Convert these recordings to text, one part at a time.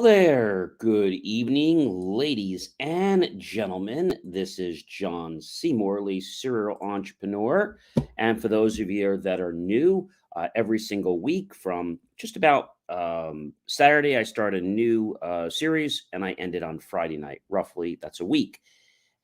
there. Good evening, ladies and gentlemen. This is John C. Morley, serial entrepreneur. And for those of you that are new, every single week from just about Saturday, I start a new series and I end it on Friday night. Roughly, that's a week.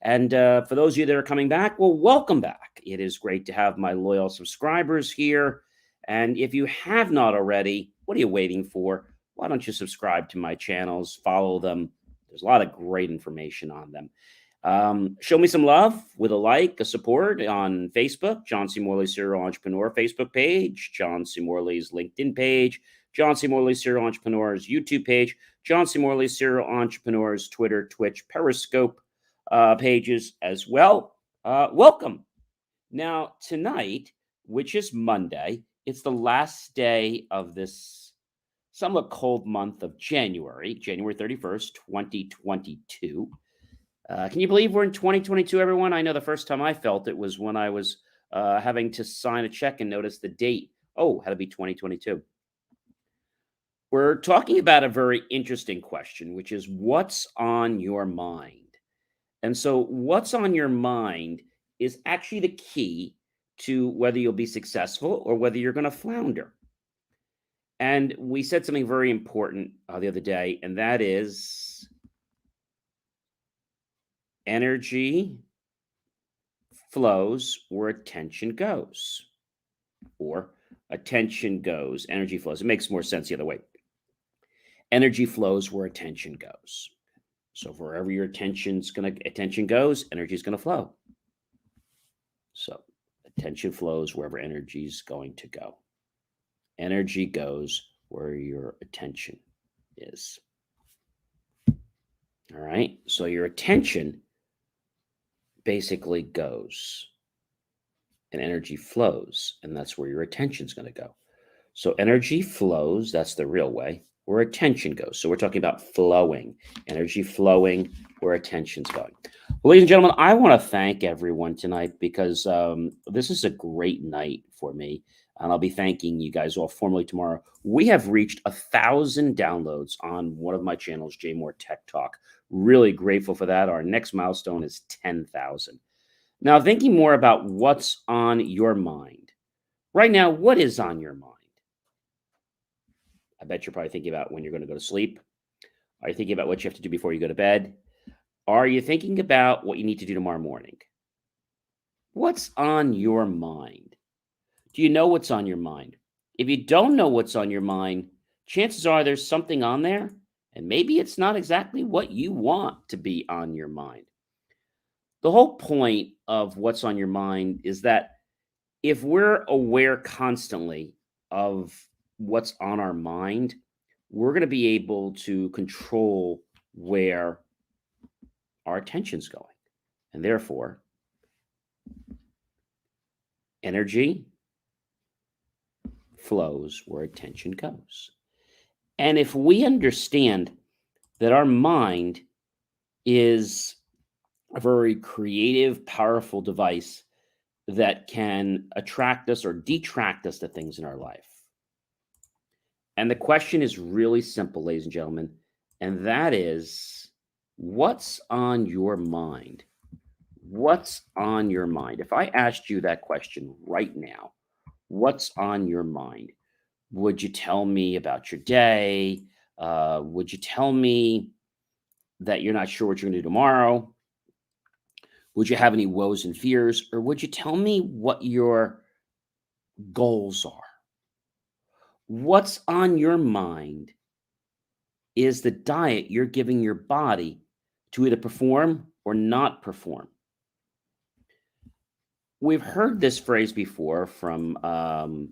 And for those of you that are coming back, well, welcome back. It is great to have my loyal subscribers here. And if you have not already, what are you waiting for? Why don't you subscribe to my channels, follow them? There's a lot of great information on them. Show me some love with a like, a support on Facebook, John C. Morley Serial Entrepreneur Facebook page, John C. Morley's LinkedIn page, John C. Morley Serial Entrepreneur's YouTube page, John C. Morley Serial Entrepreneur's Twitter, Twitch, Periscope pages as well. Welcome. Now, tonight, which is Monday, it's the last day of this somewhat cold month of January 31st, 2022. Can you believe we're in 2022, everyone? I know the first time I felt it was when I was having to sign a check and notice the date. Oh, had to be 2022. We're talking about a very interesting question, which is what's on your mind? And so, what's on your mind is actually the key to whether you'll be successful or whether you're going to flounder. And we said something very important the other day, and that is energy flows where attention goes, or attention goes, energy flows. It makes more sense the other way. Energy flows where attention goes. So wherever your attention goes, energy is going to flow. So attention flows wherever energy is going to go. Energy goes where your attention is. All right. So your attention basically goes and energy flows, and that's where your attention is going to go. So energy flows, that's the real way, where attention goes. So we're talking about flowing, energy flowing where attention's going. Well, ladies and gentlemen, I want to thank everyone tonight because this is a great night for me. And I'll be thanking you guys all formally tomorrow. We have reached 1,000 downloads on one of my channels, J Moore Tech Talk. Really grateful for that. Our next milestone is 10,000. Now, thinking more about what's on your mind. Right now, what is on your mind? I bet you're probably thinking about when you're going to go to sleep. Are you thinking about what you have to do before you go to bed? Are you thinking about what you need to do tomorrow morning? What's on your mind? Do you know what's on your mind? If you don't know what's on your mind, chances are there's something on there, and maybe it's not exactly what you want to be on your mind. The whole point of what's on your mind is that if we're aware constantly of what's on our mind, we're going to be able to control where our attention's going. And therefore, energy flows where attention goes. And if we understand that our mind is a very creative, powerful device that can attract us or detract us to things in our life. And the question is really simple, ladies and gentlemen, and that is, what's on your mind? What's on your mind? If I asked you that question right now, what's on your mind? Would you tell me about your day? Would you tell me that you're not sure what you're going to do tomorrow? Would you have any woes and fears? Or would you tell me what your goals are? What's on your mind is the diet you're giving your body to either perform or not perform. We've heard this phrase before from Knight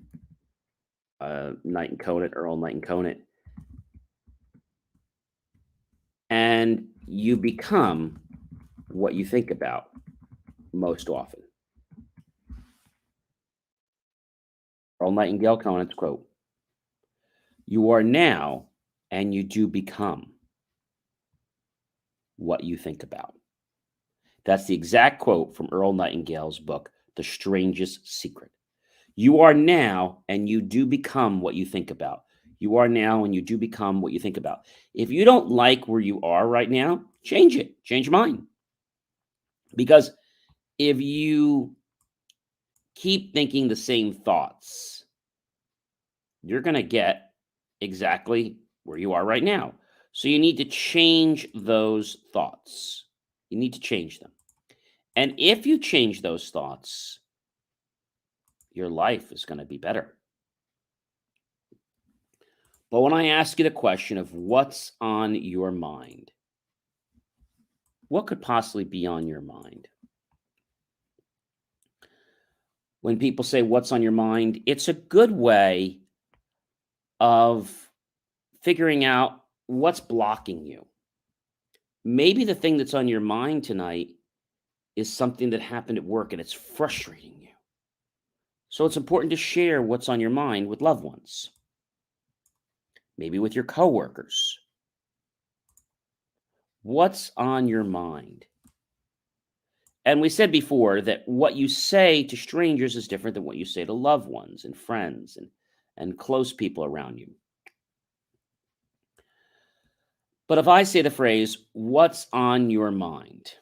and Conant, Earl Knight and Conant. And you become what you think about most often. Earl Nightingale Conant's quote, "You are now and you do become what you think about." That's the exact quote from Earl Nightingale's book, The Strangest Secret. You are now and you do become what you think about. You are now, and you do become what you think about. If you don't like where you are right now, change it. Change your mind. Because if you keep thinking the same thoughts, you're going to get exactly where you are right now. So you need to change those thoughts. You need to change them. And if you change those thoughts, your life is going to be better. But when I ask you the question of what's on your mind, what could possibly be on your mind? When people say what's on your mind, it's a good way of figuring out what's blocking you. Maybe the thing that's on your mind tonight is something that happened at work and it's frustrating you. So it's important to share what's on your mind with loved ones, maybe with your coworkers. What's on your mind? And we said before that what you say to strangers is different than what you say to loved ones and friends and close people around you. But if I say the phrase, what's on your mind?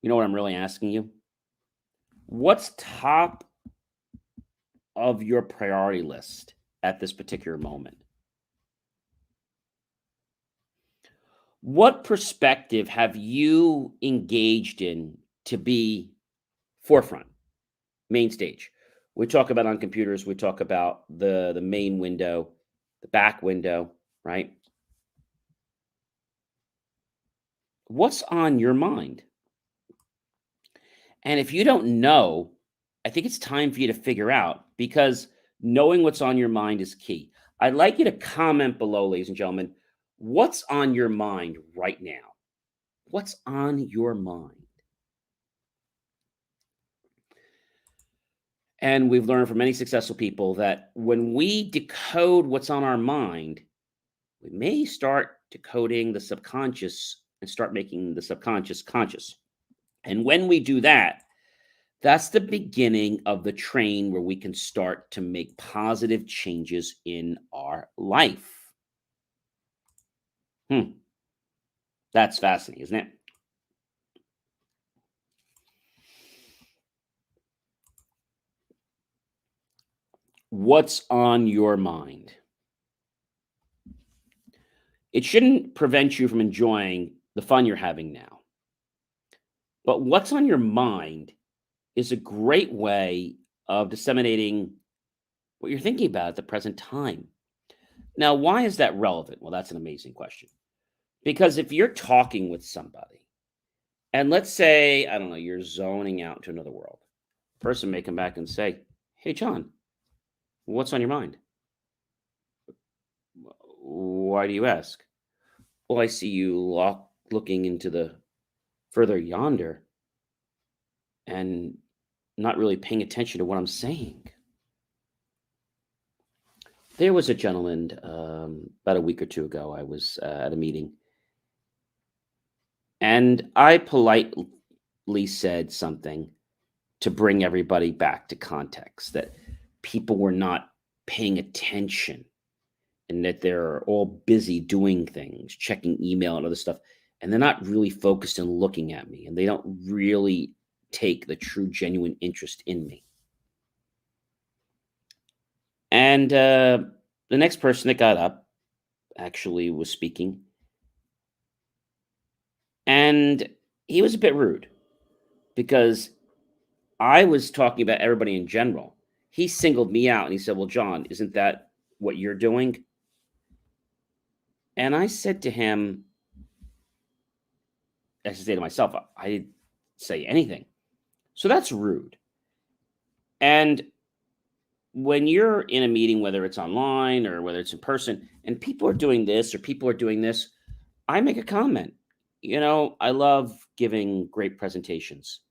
You know what I'm really asking you? What's top of your priority list at this particular moment? What perspective have you engaged in to be forefront, main stage? We talk about on computers, we talk about the main window, the back window, right? What's on your mind? And if you don't know, I think it's time for you to figure out because knowing what's on your mind is key. I'd like you to comment below, ladies and gentlemen, what's on your mind right now? What's on your mind? And we've learned from many successful people that when we decode what's on our mind, we may start decoding the subconscious and start making the subconscious conscious. And when we do that, that's the beginning of the train where we can start to make positive changes in our life. That's fascinating, isn't it? What's on your mind? It shouldn't prevent you from enjoying the fun you're having now. But what's on your mind is a great way of disseminating what you're thinking about at the present time. Now, why is that relevant? Well, that's an amazing question. Because if you're talking with somebody, and let's say, I don't know, you're zoning out to another world, a person may come back and say, "Hey, John, what's on your mind?" Why do you ask? Well, I see you looking into the further yonder and not really paying attention to what I'm saying. There was a gentleman about a week or two ago. I was at a meeting, and I politely said something to bring everybody back to context that people were not paying attention and that they're all busy doing things, checking email and other stuff, and they're not really focused and looking at me, and they don't really take the true, genuine interest in me. And the next person that got up actually was speaking, and he was a bit rude because I was talking about everybody in general. He singled me out and he said, "Well, John, isn't that what you're doing?" And I said to him, I should say to myself, I didn't say anything. So that's rude. And when you're in a meeting, whether it's online or whether it's in person, and people are doing this or people are doing this, I make a comment. I love giving great presentations.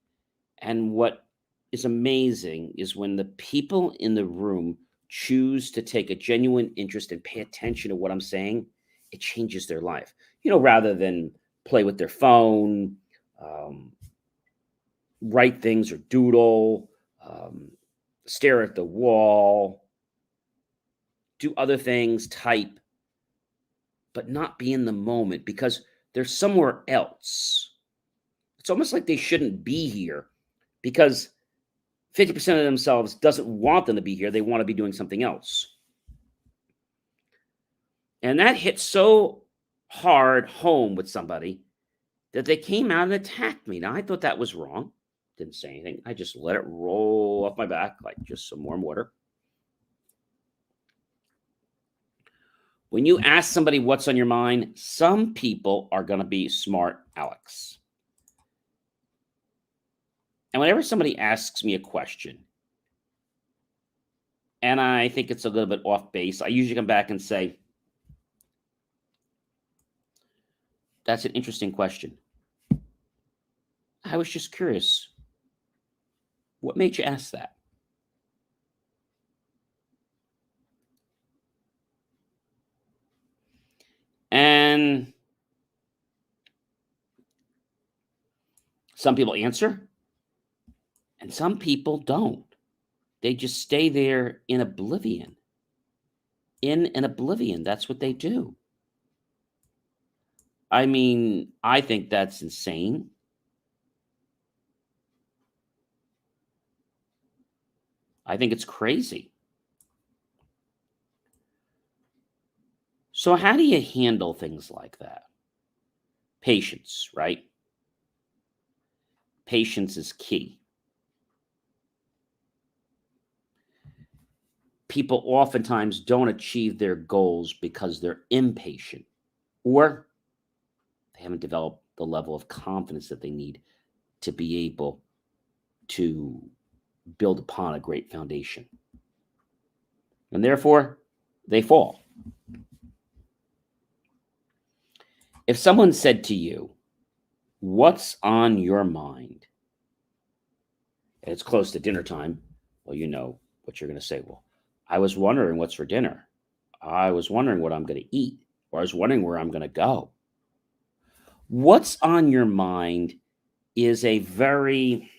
And what is amazing is when the people in the room choose to take a genuine interest and pay attention to what I'm saying, it changes their life. Rather than play with their phone, um, write things or doodle, stare at the wall, do other things, type, but not be in the moment because they're somewhere else. It's almost like they shouldn't be here because 50% of themselves doesn't want them to be here. They want to be doing something else. And that hit so hard home with somebody that they came out and attacked me. Now, I thought that was wrong. Didn't say anything. I just let it roll off my back like just some warm water. When you ask somebody what's on your mind, some people are going to be smart Alex. And whenever somebody asks me a question, and I think it's a little bit off base, I usually come back and say, that's an interesting question. I was just curious. What made you ask that? And some people answer, and some people don't. They just stay there in oblivion. In an oblivion. That's what they do. I mean, I think that's insane. I think it's crazy. So, how do you handle things like that? Patience, right? Patience is key. People oftentimes don't achieve their goals because they're impatient or they haven't developed the level of confidence that they need to be able to build upon a great foundation. And therefore, they fall. If someone said to you, what's on your mind? And it's close to dinner time. Well, you know what you're going to say. Well, I was wondering what's for dinner. I was wondering what I'm going to eat, or I was wondering where I'm going to go. What's on your mind is a very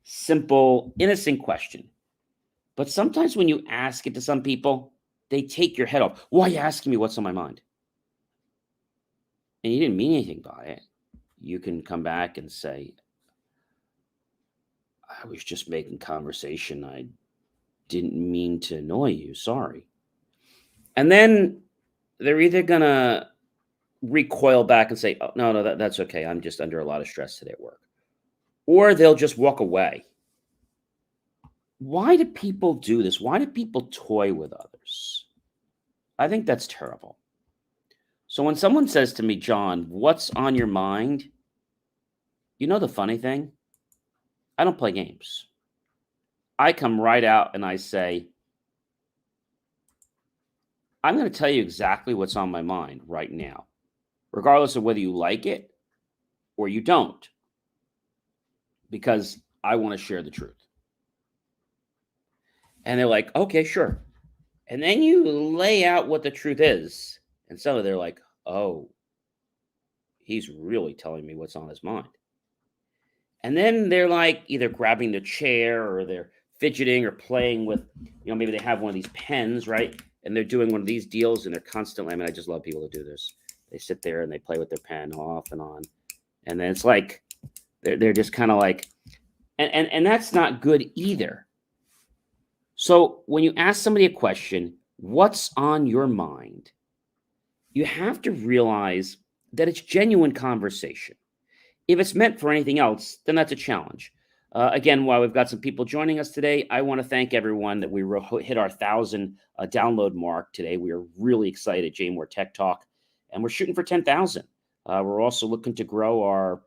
simple, innocent question. But sometimes when you ask it to some people, they take your head off. Why are you asking me what's on my mind? And you didn't mean anything by it. You can come back and say, I was just making conversation. I didn't mean to annoy you. Sorry. And then they're either going to recoil back and say, oh, no, that's okay. I'm just under a lot of stress today at work. Or they'll just walk away. Why do people do this? Why do people toy with others? I think that's terrible. So when someone says to me, John, what's on your mind? You know the funny thing? I don't play games. I come right out and I say, I'm going to tell you exactly what's on my mind right now, regardless of whether you like it or you don't, because I want to share the truth. And they're like, okay, sure. And then you lay out what the truth is. And so they're like, oh, he's really telling me what's on his mind. And then they're like either grabbing the chair or they're fidgeting or playing with, maybe they have one of these pens, right? And they're doing one of these deals and they're constantly, I just love people to do this. They sit there and they play with their pen off and on. And then it's like, they're just kind of like, and that's not good either. So when you ask somebody a question, what's on your mind? You have to realize that it's genuine conversation. If it's meant for anything else, then that's a challenge. Again, while we've got some people joining us today, I want to thank everyone that we hit our 1,000 download mark today. We are really excited, JMOR Tech Talk, and we're shooting for 10,000. We're also looking to grow our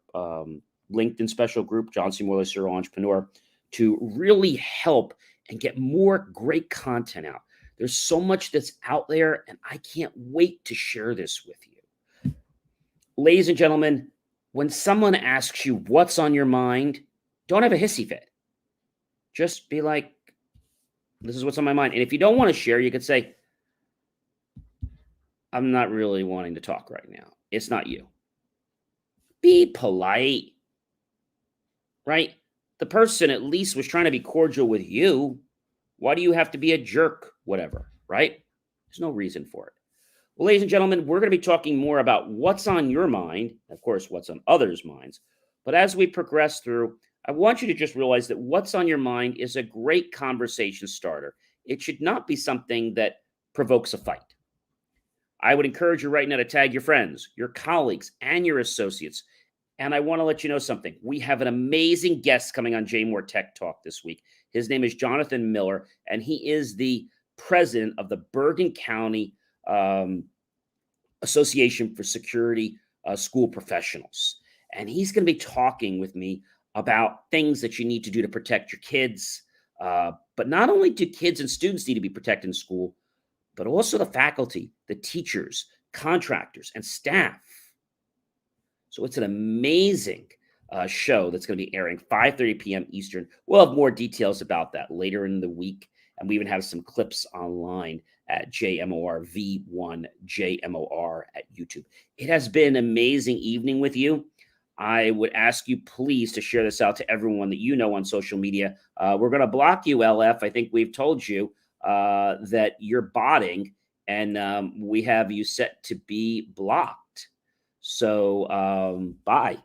LinkedIn special group, John C. Morley, Serial Entrepreneur, to really help and get more great content out. There's so much that's out there, and I can't wait to share this with you. Ladies and gentlemen, when someone asks you what's on your mind, don't have a hissy fit. Just be like, this is what's on my mind. And if you don't want to share, you could say, I'm not really wanting to talk right now. It's not you. Be polite, right? The person at least was trying to be cordial with you. Why do you have to be a jerk? Whatever, right? There's no reason for it. Well, ladies and gentlemen, we're going to be talking more about what's on your mind, of course, what's on others' minds. But as we progress through, I want you to just realize that what's on your mind is a great conversation starter. It should not be something that provokes a fight. I would encourage you right now to tag your friends, your colleagues, and your associates. And I want to let you know something. We have an amazing guest coming on JMOR Tech Talk this week. His name is Jonathan Miller, and he is the president of the Bergen County Association for Security School Professionals. And he's going to be talking with me about things that you need to do to protect your kids. But not only do kids and students need to be protected in school, but also the faculty, the teachers, contractors, and staff. So it's an amazing show that's going to be airing 5:30 p.m. Eastern. We'll have more details about that later in the week. And we even have some clips online at JMOR V1 JMOR at YouTube. It has been an amazing evening with you. I would ask you please to share this out to everyone that you know on social media. We're going to block you, LF. I think we've told you that you're botting, and we have you set to be blocked. So bye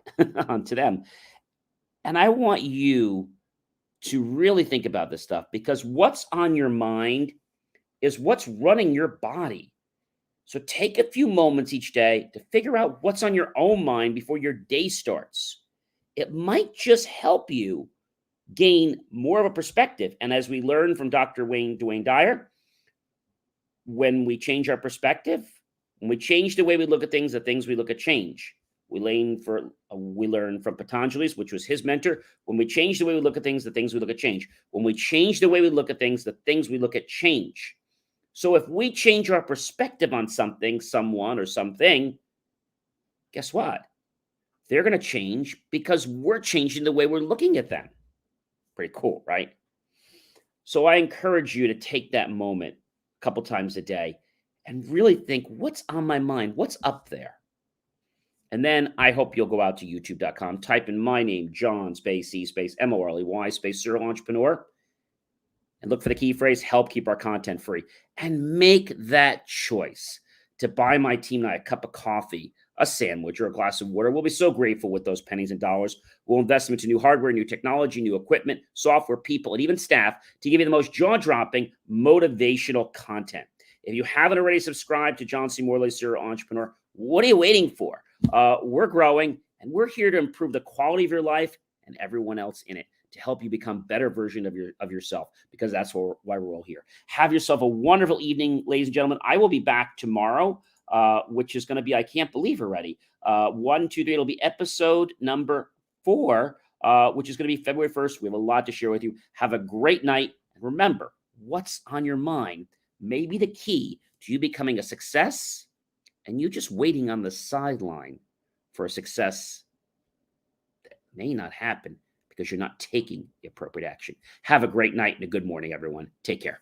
onto them. And I want you to really think about this stuff, because what's on your mind is what's running your body. So take a few moments each day to figure out what's on your own mind before your day starts. It might just help you gain more of a perspective. And as we learned from Dr. Dwayne Dyer, when we change our perspective, when we change the way we look at things, the things we look at change. We learn from Patanjali's, which was his mentor. When we change the way we look at things, the things we look at change. When we change the way we look at things, the things we look at change. So if we change our perspective on something, someone, or something, guess what? They're going to change because we're changing the way we're looking at them. Pretty cool, right? So I encourage you to take that moment a couple times a day and really think, what's on my mind? What's up there? And then I hope you'll go out to youtube.com, type in my name, John, space C, space Morley, space serial entrepreneur, and look for the key phrase, help keep our content free. And make that choice to buy my team and I a cup of coffee, a sandwich, or a glass of water. We'll be so grateful with those pennies and dollars. We'll invest them into new hardware, new technology, new equipment, software, people, and even staff to give you the most jaw-dropping motivational content. If you haven't already subscribed to John C. Morley, Serial Entrepreneur, what are you waiting for? We're growing, and we're here to improve the quality of your life and everyone else in it, to help you become a better version of yourself, because that's why we're all here. Have yourself a wonderful evening, ladies and gentlemen. I will be back tomorrow, which is going to be, I can't believe already, 1, 2, 3. It'll be episode number 4, which is going to be February 1st. We have a lot to share with you. Have a great night. And remember, what's on your mind may be the key to you becoming a success, and you just waiting on the sideline for a success that may not happen because you're not taking the appropriate action. Have a great night and a good morning, everyone. Take care.